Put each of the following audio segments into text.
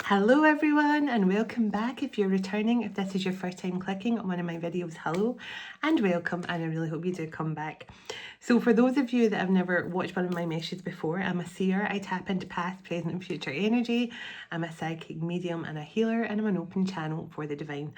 Hello everyone and welcome back. If you're returning, if this is your first time clicking on one of my videos, hello and welcome, and I really hope you do come back. So for those of you that have never watched one of my messages before, I'm a seer. I tap into past, present and future energy. I'm a psychic medium and a healer, and I'm an open channel for the divine.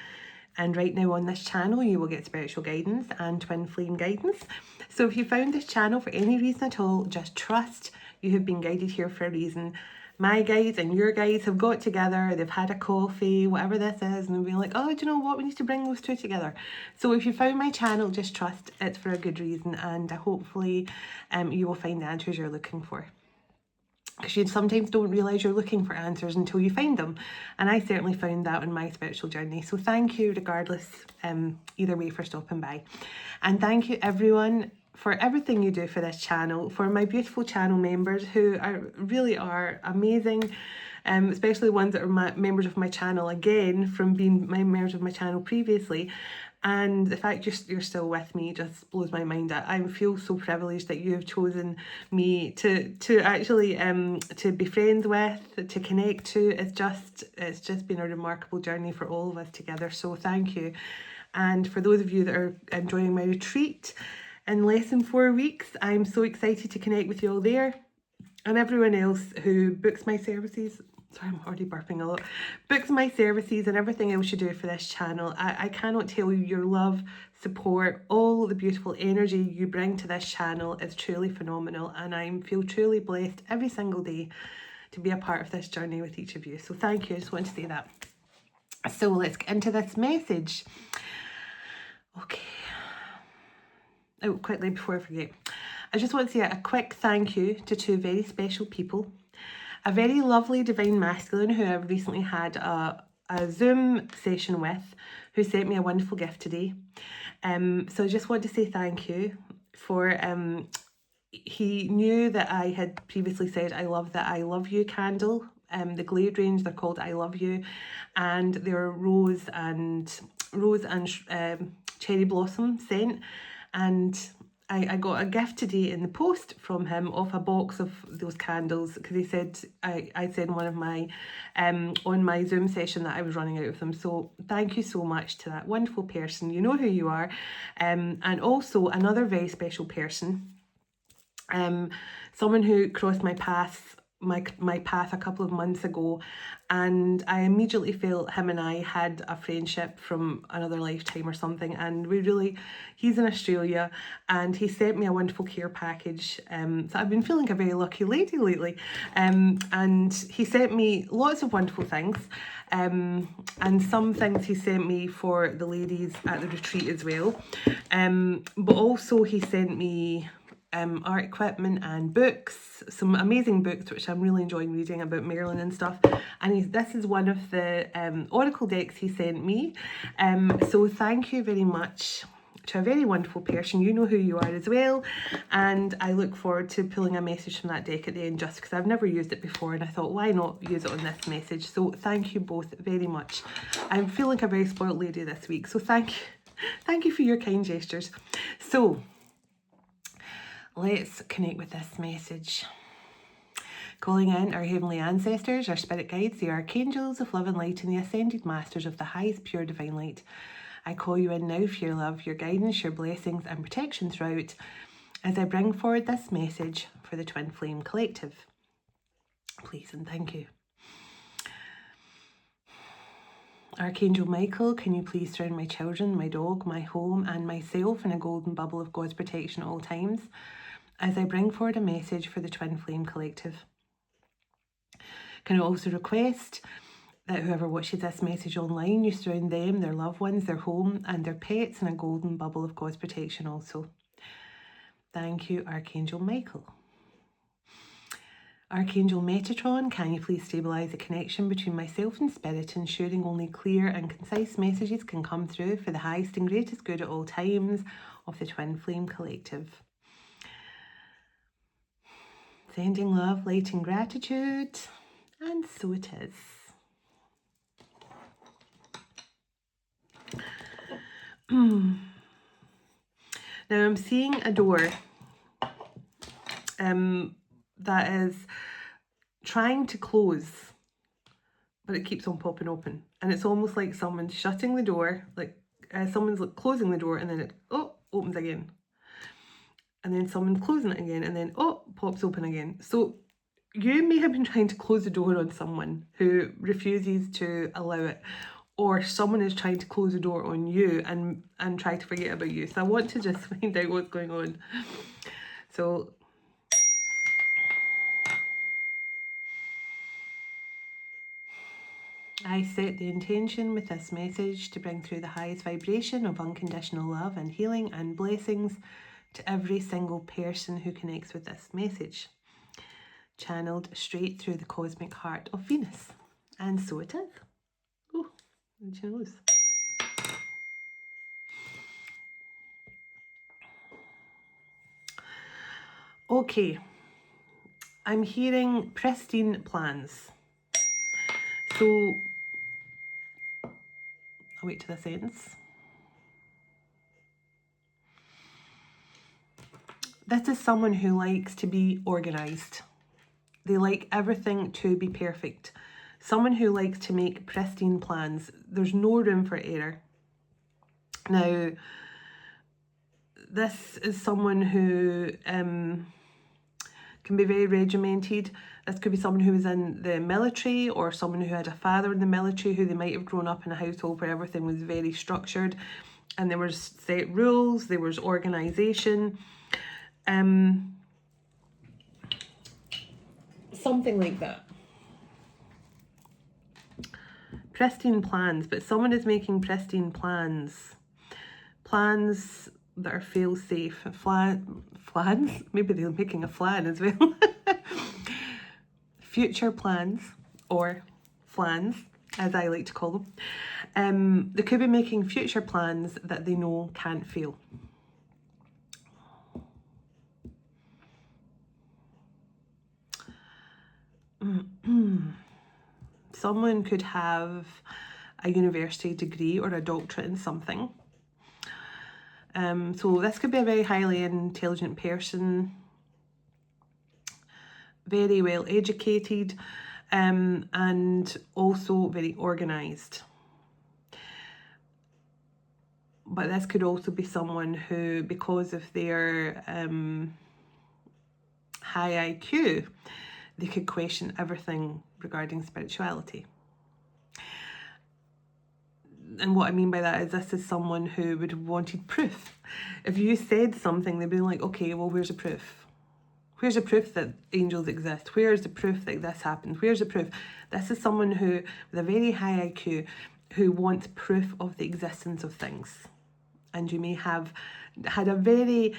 And right now on this channel you will get spiritual guidance and twin flame guidance. So if you found this channel for any reason at all, just trust you have been guided here for a reason. My guides and your guides have got together, they've had a coffee, whatever this is, and they'll be like, oh, do you know what, we need to bring those two together. So if you found my channel, just trust it's for a good reason, and hopefully you will find the answers you're looking for. Because you sometimes don't realise you're looking for answers until you find them. And I certainly found that on my spiritual journey. So thank you regardless, either way, for stopping by. And thank you everyone for everything you do for this channel, for my beautiful channel members who really are amazing, especially the ones that are members of my channel again from being members of my channel previously. And the fact you're still with me just blows my mind. I feel so privileged that you have chosen me to actually to be friends with, to connect to. It's just been a remarkable journey for all of us together. So thank you. And for those of you that are enjoying my retreat in less than 4 weeks, I'm so excited to connect with you all there. And everyone else who books my services, sorry, I'm already burping a lot, books my services and everything else you do for this channel. I cannot tell you your love, support, all the beautiful energy you bring to this channel is truly phenomenal, and I feel truly blessed every single day to be a part of this journey with each of you. So thank you, I just want to say that. So let's get into this message. Okay. Oh, quickly before I forget, I just want to say a quick thank you to two very special people. A very lovely divine masculine who I've recently had a Zoom session with, who sent me a wonderful gift today. So I just want to say thank you for, he knew that I had previously said I love the I Love You candle, the Glade range, they're called I Love You, and they're rose and cherry blossom scent. And I got a gift today in the post from him of a box of those candles, because he said I said in one of my on my Zoom session that I was running out of them. So thank you so much to that wonderful person. You know who you are. And also another very special person, someone who crossed my path a couple of months ago, and I immediately felt him and I had a friendship from another lifetime or something. And he's in Australia, and he sent me a wonderful care package. So I've been feeling a very lucky lady lately, and he sent me lots of wonderful things, and some things he sent me for the ladies at the retreat as well, but also he sent me art equipment and books, some amazing books which I'm really enjoying reading about Marilyn and stuff. And this is one of the oracle decks he sent me. So thank you very much to a very wonderful person. You know who you are as well, and I look forward to pulling a message from that deck at the end, just because I've never used it before and I thought, why not use it on this message? So thank you both very much. I'm feeling like a very spoiled lady this week, so thank you for your kind gestures. So let's connect with this message. Calling in our heavenly ancestors, our spirit guides, the archangels of love and light, and the ascended masters of the highest pure divine light. I call you in now for your love, your guidance, your blessings and protection throughout, as I bring forward this message for the Twin Flame Collective. Please and thank you. Archangel Michael, can you please surround my children, my dog, my home and myself in a golden bubble of God's protection at all times, as I bring forward a message for the Twin Flame Collective. Can I also request that whoever watches this message online, you surround them, their loved ones, their home and their pets in a golden bubble of God's protection also. Thank you, Archangel Michael. Archangel Metatron, can you please stabilise the connection between myself and spirit, ensuring only clear and concise messages can come through for the highest and greatest good at all times of the Twin Flame Collective. Sending love, light and gratitude, and so it is. Now I'm seeing a door that is trying to close but it keeps on popping open. And it's almost like someone's shutting the door, like someone's like closing the door, and then it, oh, opens again. And then someone's closing it again, and then, oh, pops open again. So you may have been trying to close the door on someone who refuses to allow it, or someone is trying to close the door on you and try to forget about you. So I want to just find out what's going on. So I set the intention with this message to bring through the highest vibration of unconditional love and healing and blessings to every single person who connects with this message. Channeled straight through the cosmic heart of Venus. And so it is. Oh, did you notice? Okay, I'm hearing pristine plans. So, I'll wait till this ends. This is someone who likes to be organised. They like everything to be perfect. Someone who likes to make pristine plans. There's no room for error. Now, this is someone who can be very regimented. This could be someone who was in the military, or someone who had a father in the military, who they might have grown up in a household where everything was very structured and there was set rules, there was organisation. Something like that. Pristine plans, but someone is making pristine plans. Plans that are fail-safe. Flans? Maybe they're making a flan as well. Future plans, or flans, as I like to call them. They could be making future plans that they know can't fail. Someone could have a university degree or a doctorate in something. So this could be a very highly intelligent person, very well educated, and also very organised. But this could also be someone who, because of their high IQ, they could question everything regarding spirituality. And what I mean by that is, this is someone who would have wanted proof. If you said something, they'd be like, okay, well, where's the proof? Where's the proof that angels exist? Where's the proof that this happened? Where's the proof? This is someone who, with a very high IQ, who wants proof of the existence of things. And you may have had a very,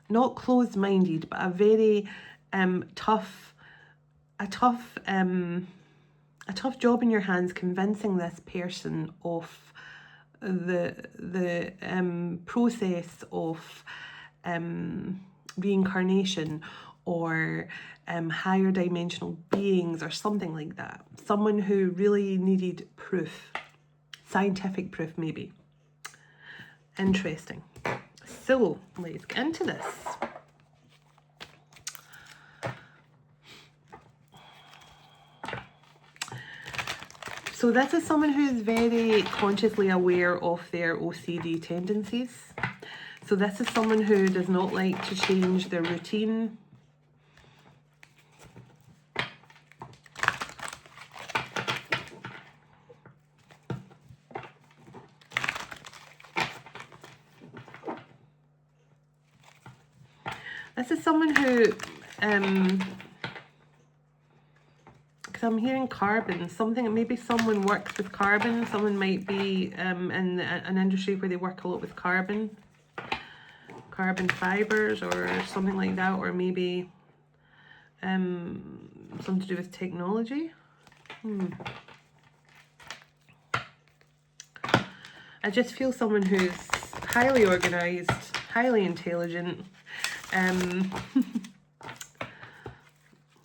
not closed-minded, but a very tough job in your hands convincing this person of the process of reincarnation, or higher dimensional beings, or something like that. Someone who really needed proof, scientific proof maybe. Interesting. So let's get into this. So this is someone who is very consciously aware of their OCD tendencies. So this is someone who does not like to change their routine. This is someone who, because I'm hearing carbon, something, maybe someone works with carbon. Someone might be in an industry where they work a lot with carbon fibers or something like that, or maybe something to do with technology. I just feel someone who's highly organized, highly intelligent.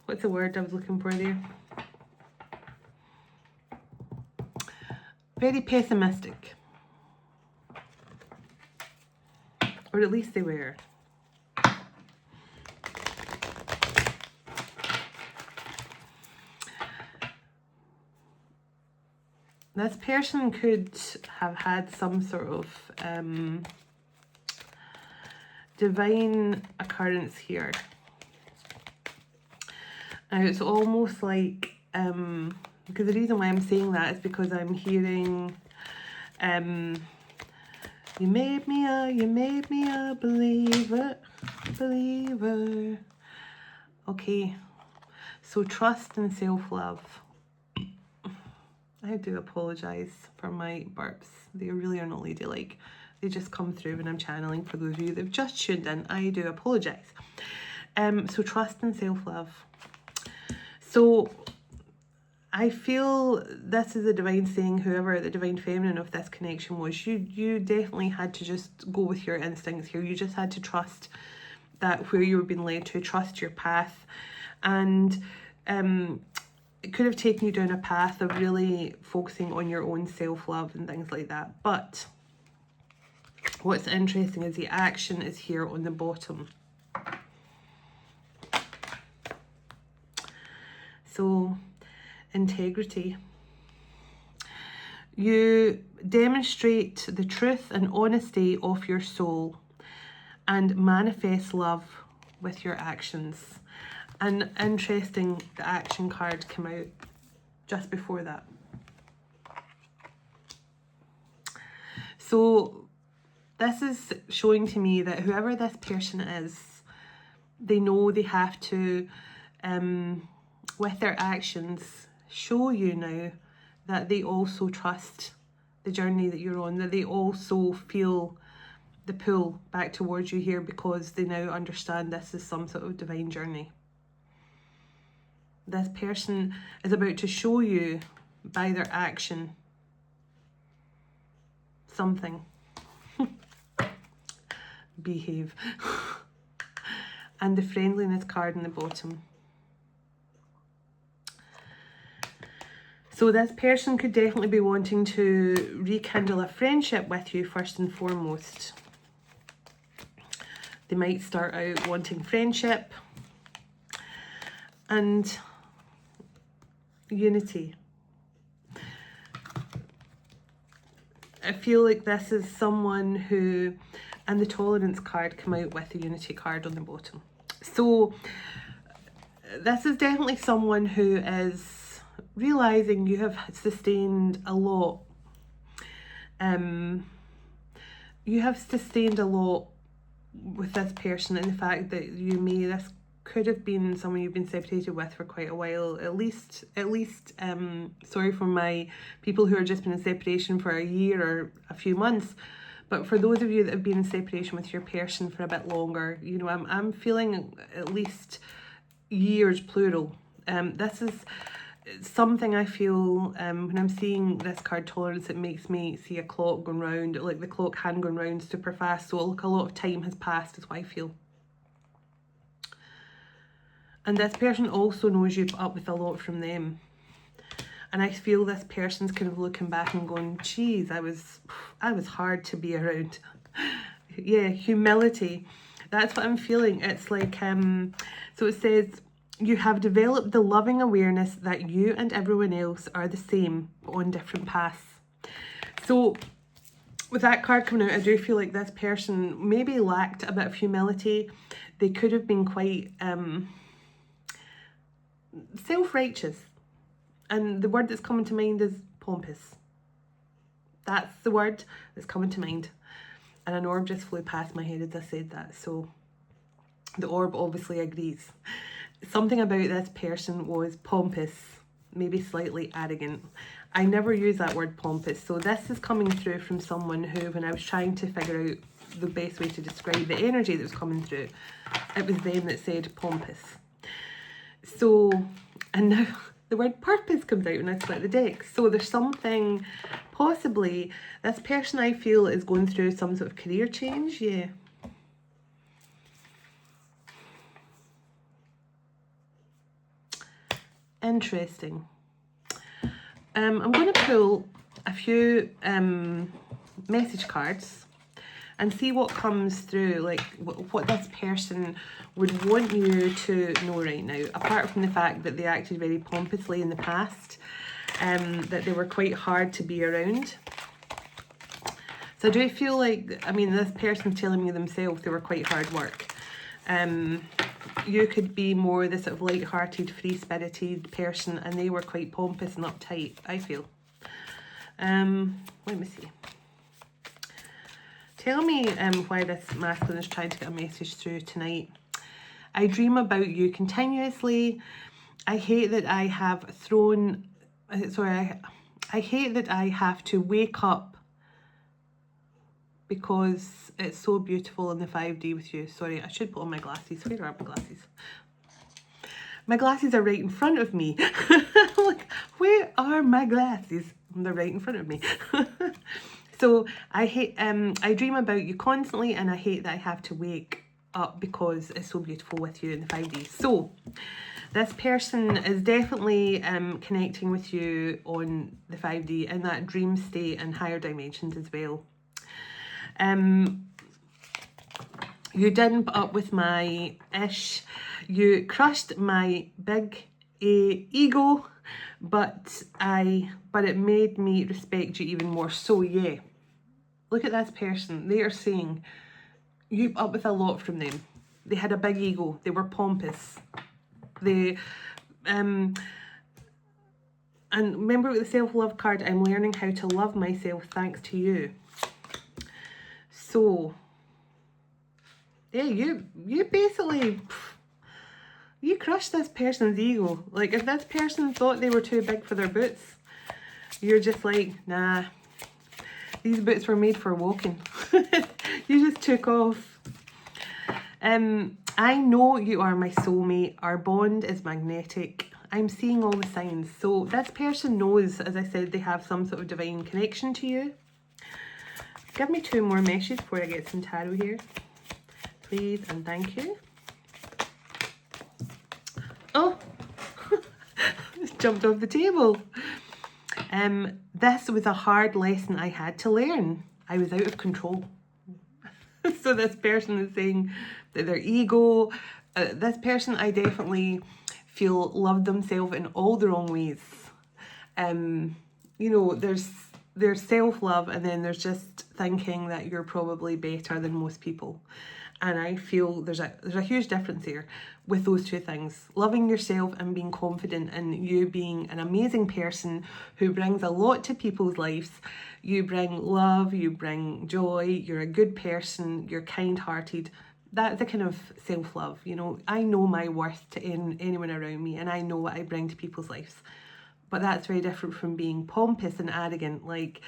What's the word I was looking for there? Very pessimistic. Or at least they were. this person could have had some sort of divine occurrence here. Now it's almost like, because the reason why I'm saying that is because I'm hearing, you made me a believer, believer. Okay, so trust and self-love. I do apologise for my burps. They really are not ladylike. They just come through when I'm channeling. For those of you that have just tuned in, I do apologise. So trust and self-love. So I feel this is a divine saying, whoever the divine feminine of this connection was, you definitely had to just go with your instincts here. You just had to trust that where you were being led to, trust your path. And it could have taken you down a path of really focusing on your own self-love and things like that. But what's interesting is the action is here on the bottom. So, integrity. You demonstrate the truth and honesty of your soul and manifest love with your actions. And interesting, the action card came out just before that. So this is showing to me that whoever this person is, they know they have to, with their actions, show you now that they also trust the journey that you're on, that they also feel the pull back towards you here, because they now understand this is some sort of divine journey. This person is about to show you by their action something. Behave. And the friendliness card in the bottom. So this person could definitely be wanting to rekindle a friendship with you first and foremost. They might start out wanting friendship and unity. I feel like this is someone who, and the tolerance card come out with the unity card on the bottom. So this is definitely someone who is realizing you have sustained a lot. You have sustained a lot with this person, and the fact that this could have been someone you've been separated with for quite a while, at least sorry for my people who are just been in separation for a year or a few months, but for those of you that have been in separation with your person for a bit longer, you know, I'm feeling at least years, plural. This is something I feel when I'm seeing this card tolerance, it makes me see a clock going round, like the clock hand going round super fast. So look, a lot of time has passed is what I feel. And this person also knows you put up with a lot from them. And I feel this person's kind of looking back and going, geez, I was hard to be around. Yeah, humility. That's what I'm feeling. It's like, so it says, you have developed the loving awareness that you and everyone else are the same, but on different paths. So with that card coming out, I do feel like this person maybe lacked a bit of humility. They could have been quite self-righteous. And the word that's coming to mind is pompous. That's the word that's coming to mind. And an orb just flew past my head as I said that. So the orb obviously agrees. Something about this person was pompous, maybe slightly arrogant. I never use that word pompous. So this is coming through from someone who, when I was trying to figure out the best way to describe the energy that was coming through, it was them that said pompous. So, and now the word purpose comes out when I split the deck. So there's something, possibly, this person I feel is going through some sort of career change. Yeah. Interesting. I'm going to pull a few message cards and see what comes through, like what this person would want you to know right now, apart from the fact that they acted very pompously in the past. that they were quite hard to be around. So I do feel like, I mean, this person's telling me themselves they were quite hard work. You could be more the sort of light-hearted, free-spirited person, and they were quite pompous and uptight, I feel. Let me see. Tell me why this masculine is trying to get a message through tonight. I dream about you continuously. I hate that I have thrown... Sorry, I hate that I have to wake up because it's so beautiful in the 5D with you. Sorry, I should put on my glasses. Where are my glasses? My glasses are right in front of me. Like, where are my glasses? They're right in front of me. So I dream about you constantly, and I hate that I have to wake up because it's so beautiful with you in the 5D. So this person is definitely connecting with you on the 5D in that dream state and higher dimensions as well. You didn't put up with my ish. You crushed my big ego, but it made me respect you even more. So yeah, look at this person. They are saying you put up with a lot from them. They had a big ego. They were pompous. They and remember with the self-love card, I'm learning how to love myself thanks to you. So yeah, you basically, you crushed this person's ego. Like, if this person thought they were too big for their boots, you're just like, nah, these boots were made for walking. You just took off. I know you are my soulmate. Our bond is magnetic. I'm seeing all the signs. So this person knows, as I said, they have some sort of divine connection to you. Give me 2 more messages before I get some tarot here. Please and thank you. Oh, jumped off the table. This was a hard lesson I had to learn. I was out of control. So this person is saying that their ego, this person I definitely feel loved themselves in all the wrong ways. You know, there's self-love, and then there's just thinking that you're probably better than most people. And I feel there's a huge difference here with those two things. Loving yourself and being confident in you being an amazing person who brings a lot to people's lives. You bring love, you bring joy, you're a good person, you're kind-hearted. That's the kind of self-love, you know. I know my worth to anyone around me, and I know what I bring to people's lives. But that's very different from being pompous and arrogant, like,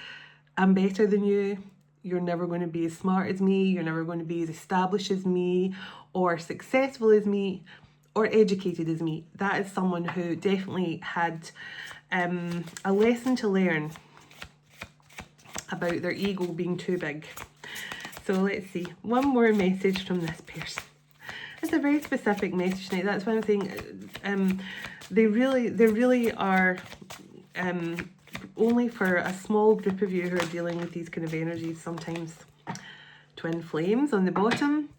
I'm better than you. You're never going to be as smart as me. You're never going to be as established as me, or successful as me, or educated as me. That is someone who definitely had a lesson to learn about their ego being too big. So let's see. One more message from this person. It's a very specific message tonight. That's why I'm saying they really are only for a small group of you who are dealing with these kind of energies sometimes. Twin flames on the bottom.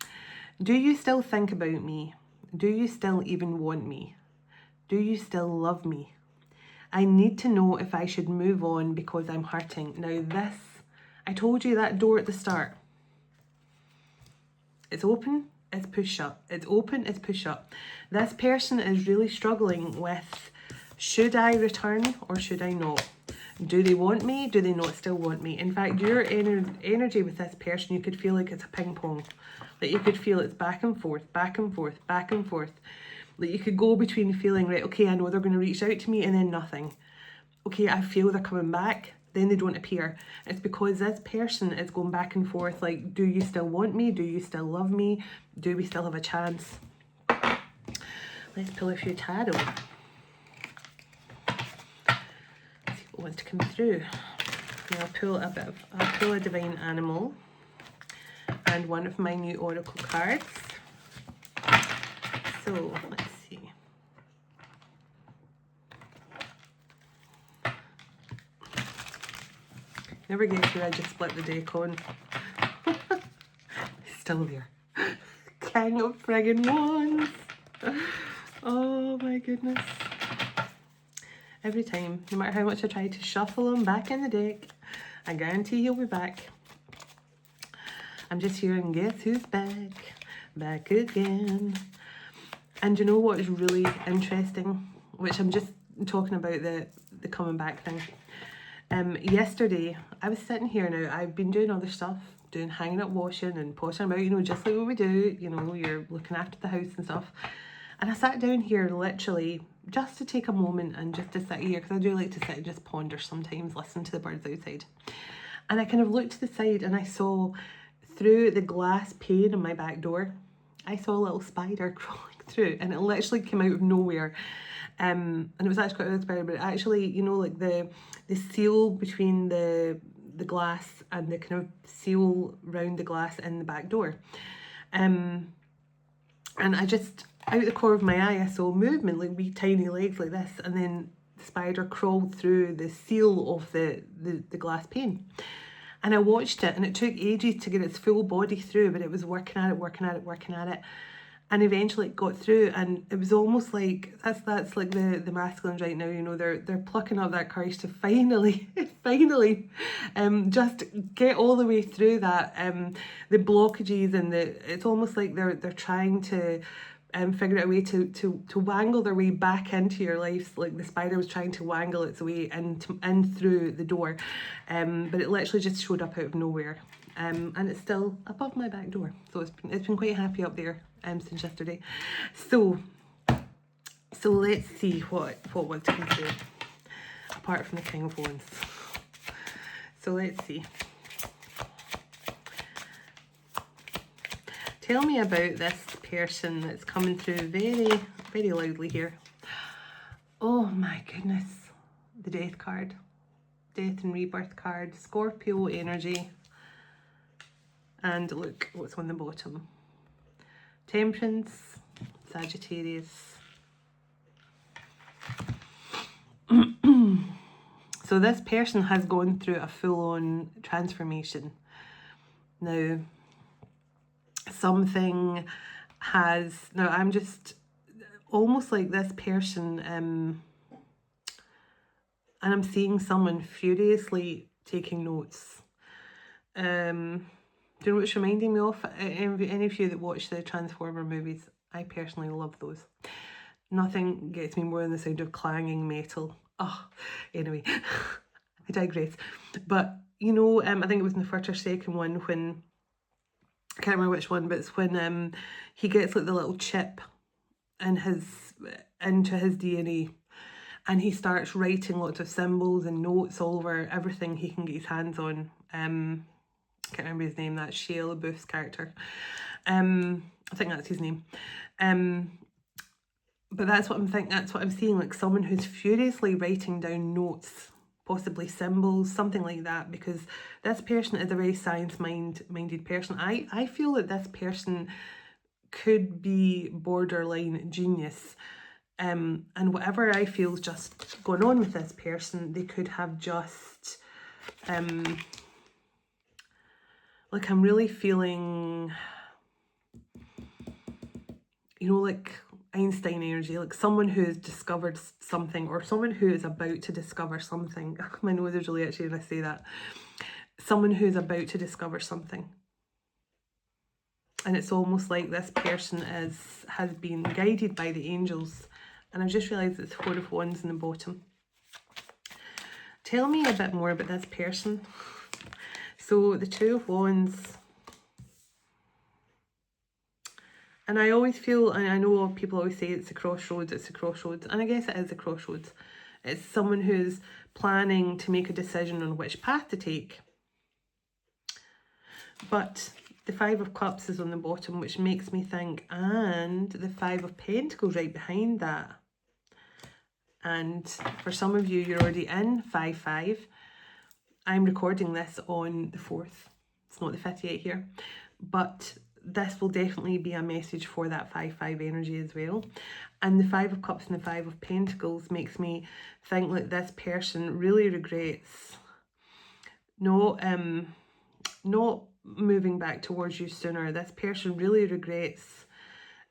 Do you still think about me? Do you still even want me? Do you still love me? I need to know if I should move on because I'm hurting. Now this, I told you that door at the start. It's open, it's push shut. It's open, it's push shut. This person is really struggling with, should I return or should I not? Do they want me? Do they not still want me? In fact, your energy with this person, you could feel like it's a ping pong. Like you could feel it's back and forth, back and forth, back and forth. Like you could go between feeling, right, okay, I know they're going to reach out to me, and then nothing. Okay, I feel they're coming back, then they don't appear. It's because this person is going back and forth, like, do you still want me? Do you still love me? Do we still have a chance? Let's pull a few tarot. Wants to come through. And I'll pull a divine animal and one of my new oracle cards. So let's see. Never guess where I just split the deck on. Still there. King of friggin' wands. Oh my goodness. Every time, no matter how much I try to shuffle him back in the deck, I guarantee he'll be back. I'm just hearing, guess who's back? Back again. And you know what is really interesting, which I'm just talking about the coming back thing. Yesterday, I was sitting here now, I've been doing other stuff, hanging up washing and pottering about, you know, just like what we do, you know, you're looking after the house and stuff. And I sat down here literally just to take a moment and just to sit here, because I do like to sit and just ponder sometimes, listen to the birds outside. And I kind of looked to the side and I saw through the glass pane in my back door, I saw a little spider crawling through, and it literally came out of nowhere. And it was actually quite a spider, but actually, you know, like the seal between the glass and the kind of seal round the glass in the back door. And I just, out the corner of my eye, I saw movement, like wee tiny legs like this, and then the spider crawled through the seal of the glass pane. And I watched it, and it took ages to get its full body through, but it was working at it. And eventually it got through, and it was almost like, that's like the masculines right now, you know, they're plucking up that courage to finally just get all the way through that, the blockages, and it's almost like they're trying to figure out a way to wangle their way back into your life, like the spider was trying to wangle its way in through the door, but it literally just showed up out of nowhere, and it's still above my back door, so it's been quite happy up there since yesterday. So let's see what wants to come through apart from the King of Wands. So let's see. Tell me about this person that's coming through very, very loudly here. Oh my goodness. The Death card. Death and Rebirth card. Scorpio energy. And look what's on the bottom. Temperance. Sagittarius. So this person has gone through a full-on transformation. Now, I'm just almost like this person, and I'm seeing someone furiously taking notes. Do you know what it's reminding me of? Any of you that watch the Transformer movies, I personally love those. Nothing gets me more than the sound of clanging metal. Oh, anyway, I digress. But, you know, I think it was in the first or second one when, I can't remember which one, but it's when he gets like the little chip into his DNA, and he starts writing lots of symbols and notes all over everything he can get his hands on. I can't remember his name, that's Shia LaBeouf's character. I think that's his name. But that's what I'm thinking, that's what I'm seeing, like someone who's furiously writing down notes, possibly symbols, something like that, because this person is a very science-minded person. I feel that this person could be borderline genius. And whatever I feel is just going on with this person, they could have just, like I'm really feeling, you know, like Einstein energy, like someone who has discovered something, or someone who is about to discover something. My nose is really itchy when I say that. Someone who is about to discover something. And it's almost like this person has been guided by the angels. And I've just realised it's 4 of Wands in the bottom. Tell me a bit more about this person. So the 2 of Wands. And I always feel, and I know people always say it's a crossroads, and I guess it is a crossroads. It's someone who's planning to make a decision on which path to take. But the 5 of Cups is on the bottom, which makes me think, and the 5 of Pentacles right behind that. And for some of you, you're already in 5-5. I'm recording this on the 4th. It's not the 5th yet here. But this will definitely be a message for that 5-5 energy as well. And the 5 of Cups and the 5 of Pentacles makes me think like this person really regrets not moving back towards you sooner. This person really regrets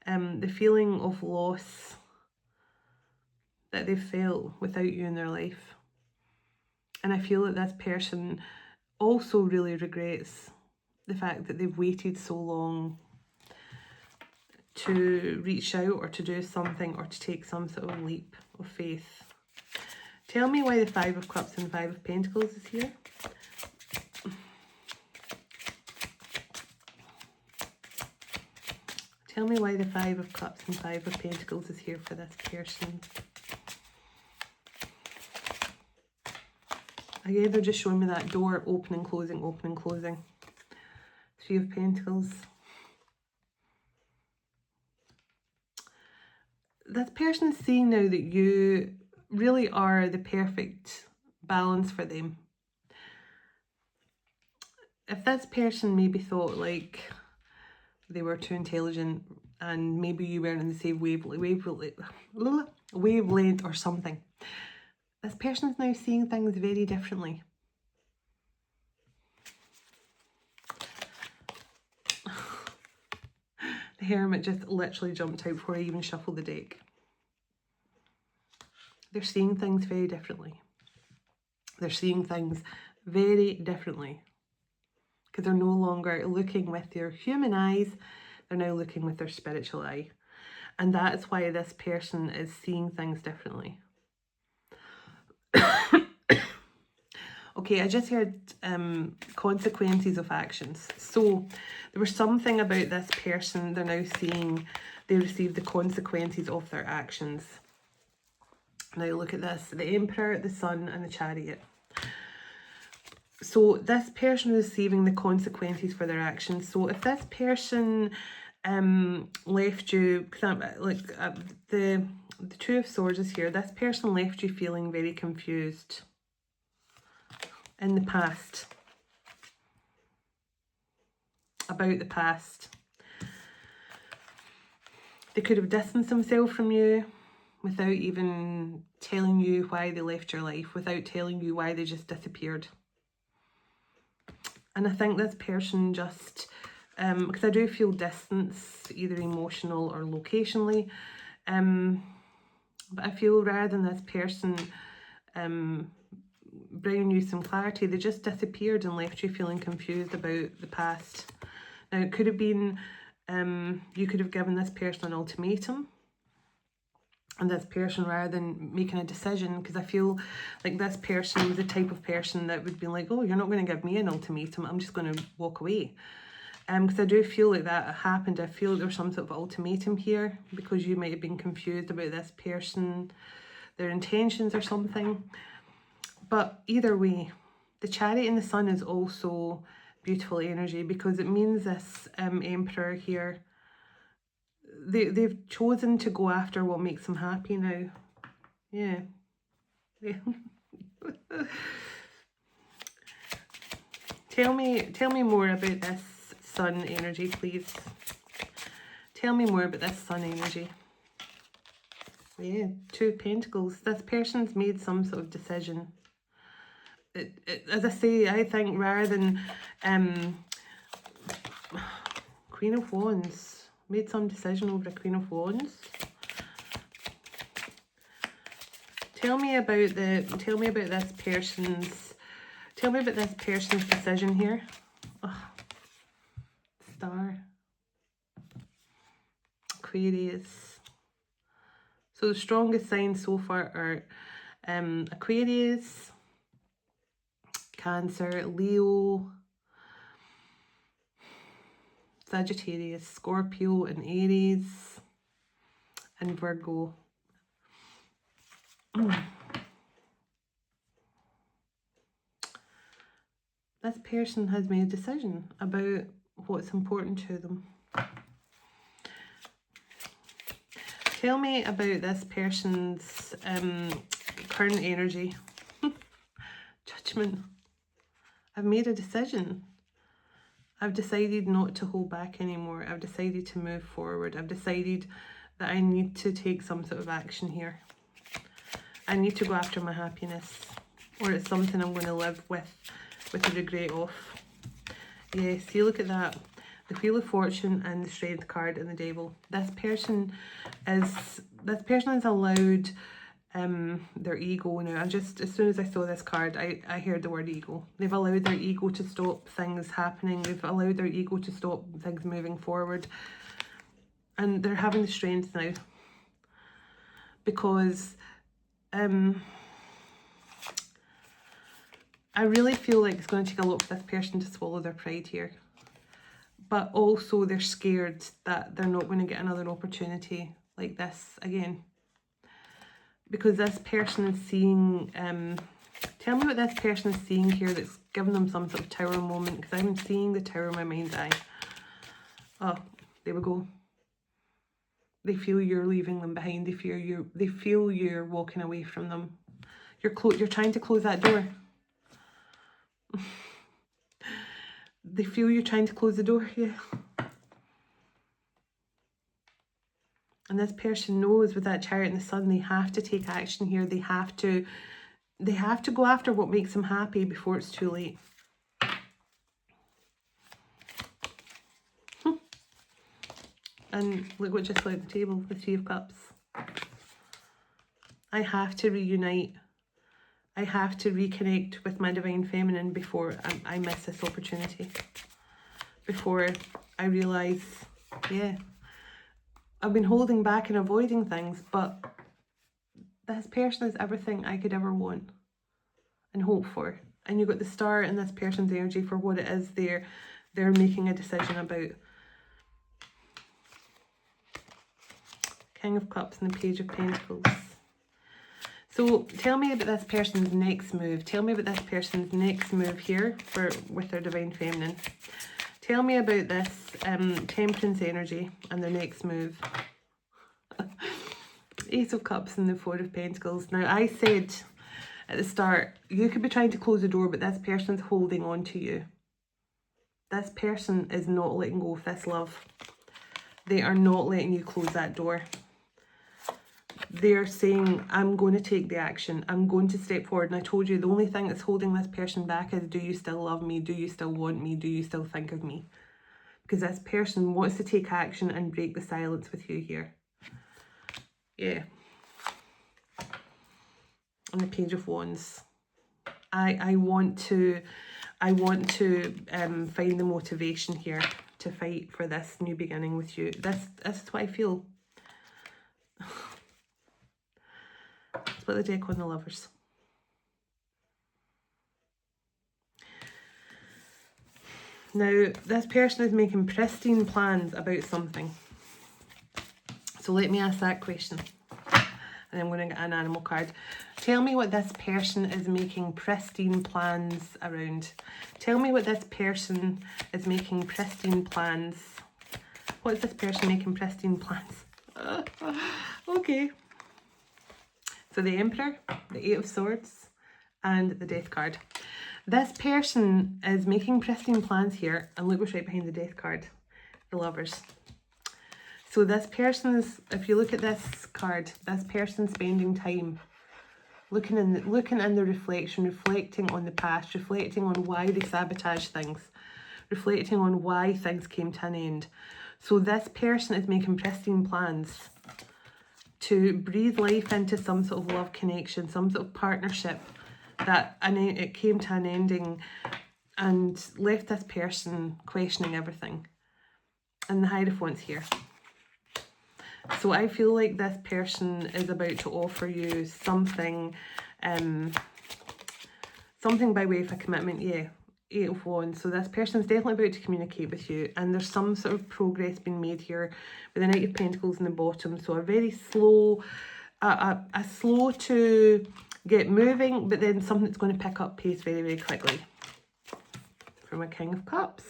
the feeling of loss that they've felt without you in their life. And I feel that this person also really regrets the fact that they've waited so long to reach out or to do something or to take some sort of leap of faith. Tell me why the Five of Cups and Five of Pentacles is here. Tell me why the Five of Cups and Five of Pentacles is here for this person. Again, they're just showing me that door opening, closing, opening, closing. Three of Pentacles. This person is seeing now that you really are the perfect balance for them. If this person maybe thought like they were too intelligent and maybe you weren't in the same wavelength or something, this person is now seeing things very differently. The Hermit just literally jumped out before I even shuffled the deck. They're seeing things very differently. They're seeing things very differently. Because they're no longer looking with their human eyes, they're now looking with their spiritual eye. And that's why this person is seeing things differently. Okay, I just heard consequences of actions. So there was something about this person, they're now seeing they receive the consequences of their actions. Now look at this, the Emperor, the Sun and the Chariot. So this person is receiving the consequences for their actions. So if this person left you, the Two of Swords is here, this person left you feeling very confused in the past, about the past. They could have distanced themselves from you without even telling you why they left your life, without telling you why they just disappeared. And I think this person just, because I do feel distance, either emotional or locationally, but I feel rather than this person bringing you some clarity, they just disappeared and left you feeling confused about the past. Now it could have been, you could have given this person an ultimatum, and this person, rather than making a decision, because I feel like this person was the type of person that would be like, oh, you're not going to give me an ultimatum, I'm just going to walk away. Because I do feel like that happened. I feel like there was some sort of ultimatum here, because you might have been confused about this person, their intentions or something. But either way, the Chariot and the Sun is also beautiful energy, because it means this Emperor here, they've chosen to go after what makes them happy now. Yeah. Tell me more about this Sun energy, please. Tell me more about this Sun energy. Yeah, Two of Pentacles. This person's made some sort of decision. As I say, I think rather than Queen of Wands, made some decision over a Queen of Wands. Tell me about this person's decision here. Oh, Star. Aquarius. So the strongest signs so far are Aquarius, Cancer, Leo, Sagittarius, Scorpio and Aries, and Virgo. This person has made a decision about what's important to them. Tell me about this person's current energy. Judgment. I've made a decision. I've decided not to hold back anymore. I've decided to move forward. I've decided that I need to take some sort of action here. I need to go after my happiness, or it's something I'm going to live with the regret of. Yeah, see, look at that. The Wheel of Fortune and the Strength card and the Devil. This person is allowed their ego. Now, I just, as soon as I saw this card, I heard the word ego. They've allowed their ego to stop things happening. They've allowed their ego to stop things moving forward. And they're having the strength now. Because I really feel like it's going to take a lot for this person to swallow their pride here. But also they're scared that they're not going to get another opportunity like this again. Because this person is seeing, tell me what this person is seeing here that's giving them some sort of tower moment, because I'm seeing the tower in my mind's eye. Oh, there we go. They feel you're leaving them behind. They feel you're walking away from them. You're trying to close that door. They feel you're trying to close the door, yeah. And this person knows with that Chariot and the Sun, they have to take action here. They have to go after what makes them happy before it's too late. And look what just fell at the table, the Three of Cups. I have to reunite. I have to reconnect with my Divine Feminine before I miss this opportunity. Before I realise, yeah, I've been holding back and avoiding things, but this person is everything I could ever want and hope for. And you've got the Star in this person's energy for what it is they're making a decision about. King of Cups and the Page of Pentacles. So tell me about this person's next move. Tell me about this person's next move here with their Divine Feminine. Tell me about this Temperance energy and their next move. Ace of Cups and the Four of Pentacles. Now, I said at the start, you could be trying to close the door, but this person's holding on to you. This person is not letting go of this love. They are not letting you close that door. They're saying, I'm going to take the action. I'm going to step forward. And I told you, the only thing that's holding this person back is, do you still love me? Do you still want me? Do you still think of me? Because this person wants to take action and break the silence with you here. Yeah. And the Page of Wands. I want to find the motivation here to fight for this new beginning with you. This is what I feel. Split the deck on the Lovers. Now, this person is making pristine plans about something. So let me ask that question. And I'm going to get an animal card. Tell me what this person is making pristine plans around. Tell me what this person is making pristine plans. What is this person making pristine plans? Okay. So the Emperor, the Eight of Swords, and the Death card. This person is making pristine plans here, and look what's right behind the Death card, the Lovers. So this person is, if you look at this card, this person spending time looking in the reflection, reflecting on the past, reflecting on why they sabotage things, reflecting on why things came to an end. So this person is making pristine plans to breathe life into some sort of love connection, some sort of partnership that it came to an ending and left this person questioning everything. And the Hierophant's here. So I feel like this person is about to offer you something, something by way of a commitment, yeah. Eight of Wands. So this person's definitely about to communicate with you, and there's some sort of progress being made here with the Knight of Pentacles in the bottom. So a very slow, a slow to get moving, but then something that's going to pick up pace very, very quickly. For my King of Cups.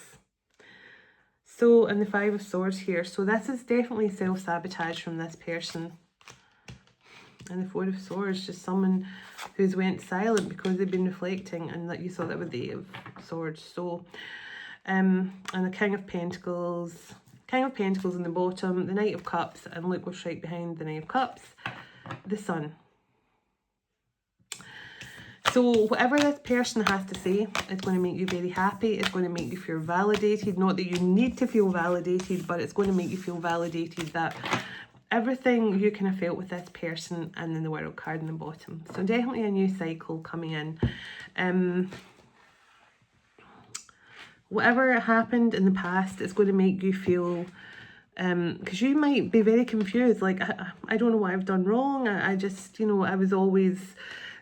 So, and the Five of Swords here. So this is definitely self-sabotage from this person. And the Four of Swords, just someone who's went silent because they've been reflecting, and that you saw that with the Eight of Swords. So, and the King of Pentacles in the bottom, the Knight of Cups, and look what's right behind the Knight of Cups, the Sun. So whatever this person has to say, it's going to make you very happy. It's going to make you feel validated. Not that you need to feel validated, but it's going to make you feel validated that everything you kind of felt with this person, and then the World card in the bottom. So definitely a new cycle coming in. Whatever happened in the past is going to make you feel, because you might be very confused, like, I don't know what I've done wrong. I just, you know, I was always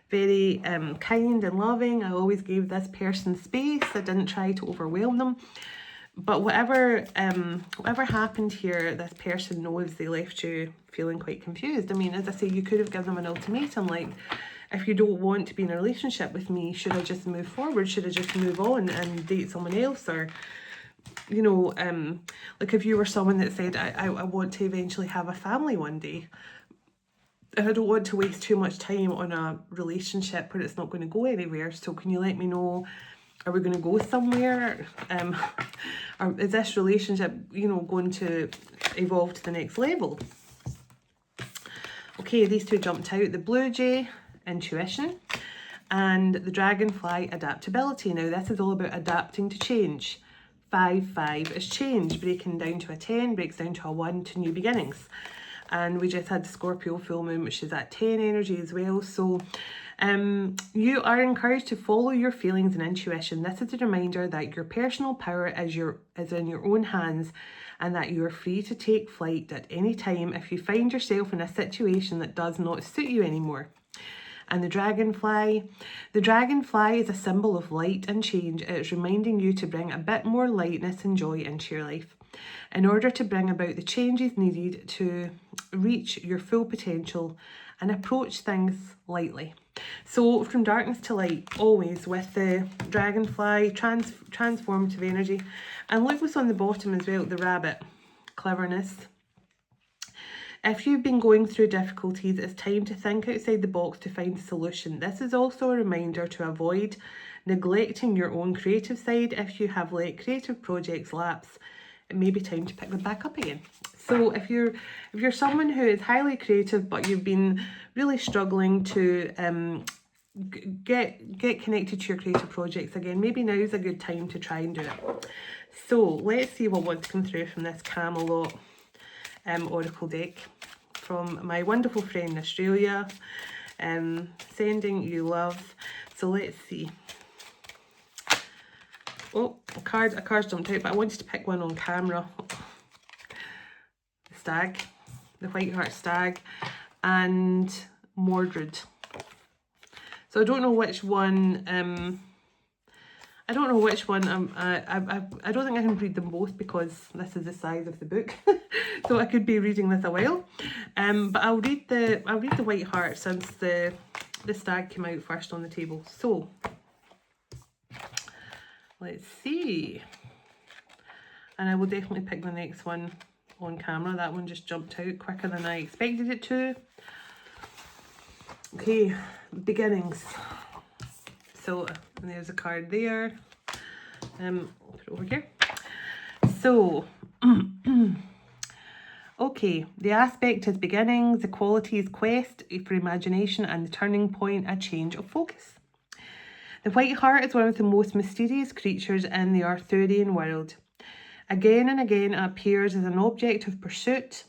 very kind and loving. I always gave this person space. I didn't try to overwhelm them. But whatever happened here, this person knows they left you feeling quite confused. I mean, as I say, you could have given them an ultimatum, like, if you don't want to be in a relationship with me, should I just move forward? Should I just move on and date someone else? Or, you know, like if you were someone that said, I want to eventually have a family one day, I don't want to waste too much time on a relationship where it's not going to go anywhere. So can you let me know, are we going to go somewhere? Or is this relationship, you know, going to evolve to the next level? Okay, these two jumped out. The blue jay, intuition, and the dragonfly, adaptability. Now this is all about adapting to change. 5-5 is change, breaking down to a 10, breaks down to a 1, to new beginnings. And we just had the Scorpio full moon, which is at 10 energy as well. So you are encouraged to follow your feelings and intuition. This is a reminder that your personal power is in your own hands, and that you are free to take flight at any time if you find yourself in a situation that does not suit you anymore. And the dragonfly is a symbol of light and change. It's reminding you to bring a bit more lightness and joy into your life in order to bring about the changes needed to reach your full potential and approach things lightly. So from darkness to light, always with the dragonfly, transformative energy. And look what's on the bottom as well, the rabbit, cleverness. If you've been going through difficulties, it's time to think outside the box to find a solution. This is also a reminder to avoid neglecting your own creative side. If you have let creative projects lapse, it may be time to pick them back up again. So if you're someone who is highly creative, but you've been really struggling to get connected to your creative projects again, maybe now is a good time to try and do it. So let's see what wants to come through from this Camelot Oracle deck from my wonderful friend in Australia, sending you love. So let's see. Oh, a card jumped out, but I wanted to pick one on camera. The stag, the white heart stag, and Mordred. So I don't know which one. I don't don't think I can read them both because this is the size of the book. So I could be reading this a while. But I'll read the white heart since the stag came out first on the table. So let's see. And I will definitely pick the next one on camera. That one just jumped out quicker than I expected it to. Okay, beginnings. So there's a card there. I'll put it over here. So, okay, the aspect is beginnings, the quality is quest for imagination, and the turning point, a change of focus. The white heart is one of the most mysterious creatures in the Arthurian world. Again and again it appears as an object of pursuit,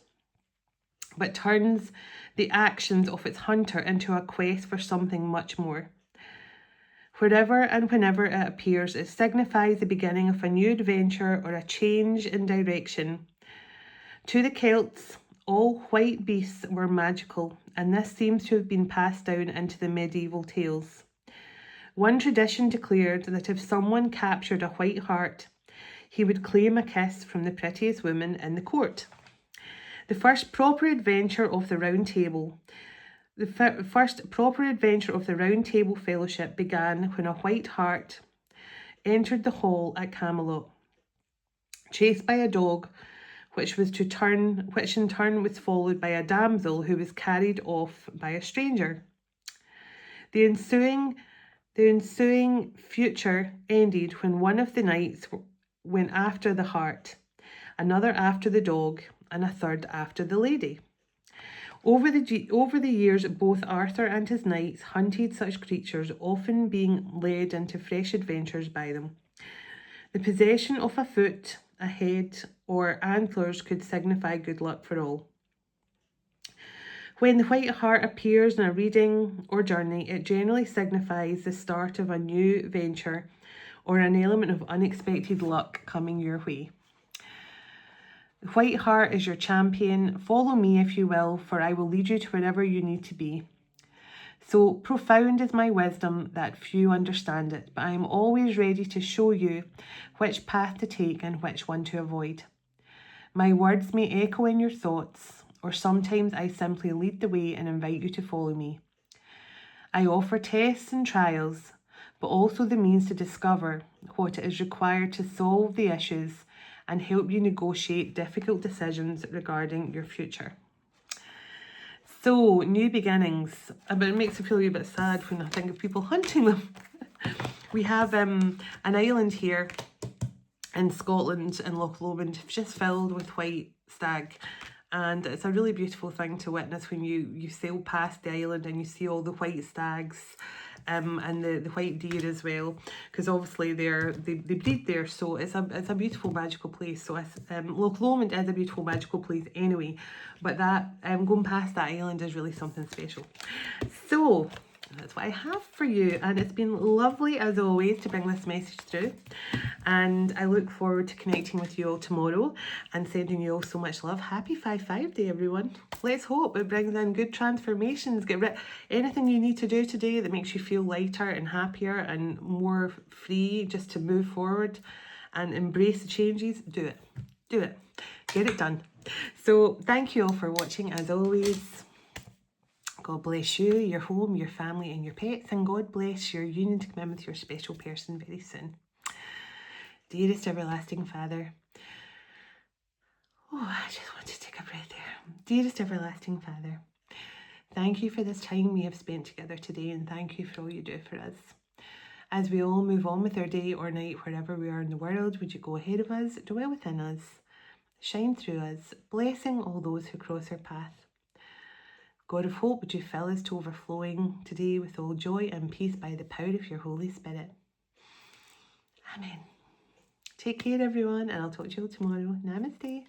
but turns the actions of its hunter into a quest for something much more. Wherever and whenever it appears, it signifies the beginning of a new adventure or a change in direction. To the Celts, all white beasts were magical, and this seems to have been passed down into the medieval tales. One tradition declared that if someone captured a white hart, he would claim a kiss from the prettiest woman in the court. The first proper adventure of the Round Table Fellowship began when a white hart entered the hall at Camelot, chased by a dog, which in turn was followed by a damsel who was carried off by a stranger. The ensuing future ended when one of the knights went after the hart, another after the dog, and a third after the lady. Over the years, both Arthur and his knights hunted such creatures, often being led into fresh adventures by them. The possession of a foot, a head, or antlers could signify good luck for all. When the white heart appears in a reading or journey, it generally signifies the start of a new venture or an element of unexpected luck coming your way. The white heart is your champion. Follow me, if you will, for I will lead you to wherever you need to be. So profound is my wisdom that few understand it, but I am always ready to show you which path to take and which one to avoid. My words may echo in your thoughts, or sometimes I simply lead the way and invite you to follow me. I offer tests and trials, but also the means to discover what is required to solve the issues and help you negotiate difficult decisions regarding your future. So, new beginnings. But it makes me feel a bit sad when I think of people hunting them. We have an island here in Scotland, in Loch Lomond, just filled with white stag. And it's a really beautiful thing to witness when you sail past the island and you see all the white stags and the white deer as well, because obviously they breed there, so it's a beautiful magical place. So Loch Lomond is a beautiful magical place anyway, but that going past that island is really something special. So that's what I have for you, and it's been lovely as always to bring this message through, and I look forward to connecting with you all tomorrow and sending you all so much love. Happy 5/5 day, everyone. Let's hope it brings in good transformations. Get rid anything you need to do today that makes you feel lighter and happier and more free, just to move forward and embrace the changes. Do it get it done. So thank you all for watching as always. God bless you, your home, your family and your pets, and God bless your union to come in with your special person very soon. Dearest everlasting Father, I just want to take a breath there. Dearest everlasting Father, thank you for this time we have spent together today, and thank you for all you do for us. As we all move on with our day or night, wherever we are in the world, would you go ahead of us, dwell within us, shine through us, blessing all those who cross our path. God of hope, would you fill us to overflowing today with all joy and peace by the power of your Holy Spirit. Amen. Take care, everyone, and I'll talk to you all tomorrow. Namaste.